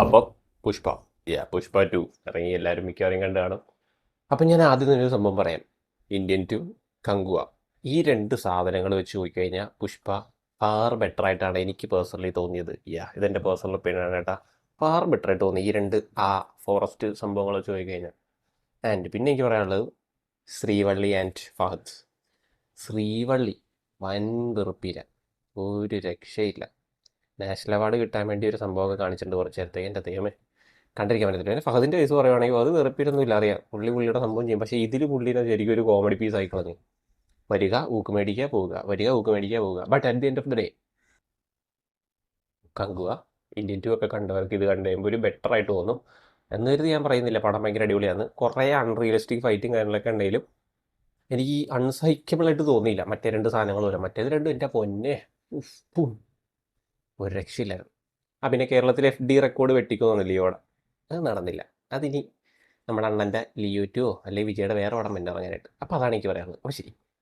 അപ്പം പുഷ്പ 2 ഇറങ്ങി, എല്ലാവരും മിക്കവാറും കണ്ടു കാണും. അപ്പം ഞാൻ ആദ്യം തന്നെ ഒരു സംഭവം പറയാം. ഇന്ത്യൻ 2, കങ്കുവ, ഈ രണ്ട് സാധനങ്ങൾ വെച്ച് നോക്കിക്കഴിഞ്ഞാൽ പുഷ്പ ഫാർ ബെറ്റർ ആയിട്ടാണ് എനിക്ക് പേഴ്സണലി തോന്നിയത്. ഇതെൻ്റെ പേഴ്സണൽ ഒപ്പീനിയൻ ആണ് കേട്ടോ. ഫാർ ബെറ്റർ ആയിട്ട് തോന്നി ഈ രണ്ട് ഫോറസ്റ്റ് സംഭവങ്ങൾ വെച്ച് നോക്കിക്കഴിഞ്ഞാൽ. ആൻഡ് പിന്നെ എനിക്ക് പറയാനുള്ളത് ശ്രീവള്ളി ആൻഡ് ഫഹദ്. ശ്രീവള്ളി വൻ വെറുപ്പീര, ഒരു രക്ഷയില്ല. നാഷണൽ അവാർഡ് കിട്ടാൻ വേണ്ടി ഒരു സംഭവമൊക്കെ കാണിച്ചിട്ടുണ്ട് കുറച്ച് നേരത്തേക്ക്. എൻ്റെ ദൈവമേ, കണ്ടിരിക്കാൻ പറ്റത്തില്ല. പിന്നെ ഫഹദിൻ്റെ കേസ് പറയുവാണെങ്കിൽ അത് വെറുപ്പിലൊന്നും ഇല്ല, അറിയാം പുള്ളിയുടെ സംഭവം ചെയ്യും. പക്ഷേ ഇതിൽ പുള്ളിനെ ശരിക്കും ഒരു കോമഡി പീസ് ആയി കളഞ്ഞു. വരിക, ഊക്ക് മേടിക്കുക, പോവുക, വരിക, ഊക്ക് മേടിക്കുക, പോവുക. But at the end of the day Kanguva Indian 2 ഒക്കെ കണ്ടവർക്ക് ഇത് കണ്ടു കഴിയുമ്പോൾ ഒരു ബെറ്റർ ആയിട്ട് തോന്നും. എന്ന് കരുതി ഞാൻ പറയുന്നില്ല പടം ഭയങ്കര അടിപൊളിയാണ്. കുറേ അൺറിയലിസ്റ്റിക് ഫൈറ്റും കാര്യങ്ങളൊക്കെ ഉണ്ടെങ്കിലും എനിക്ക് അൺസഹിക്കബിൾ ആയിട്ട് തോന്നിയില്ല മറ്റേ രണ്ട് സാധനങ്ങൾ വരെ. മറ്റേത് രണ്ടും എൻ്റെ പൊന്നെ ഉപ്പും ഒരു രക്ഷയില്ലായിരുന്നു. പിന്നെ കേരളത്തിൽ FD റെക്കോർഡ് വെട്ടിക്കുമെന്ന് ലിയോടെ, അത് നടന്നില്ല. അതിനി നമ്മുടെ അണ്ണൻ്റെ ലിയോ 2 അല്ലെങ്കിൽ വിജയുടെ വേറെ പടം പിന്നെ ഇറങ്ങാനായിട്ട്. അപ്പോൾ അതാണ് എനിക്ക് പറയാനുള്ളത്. അപ്പോൾ ശരി.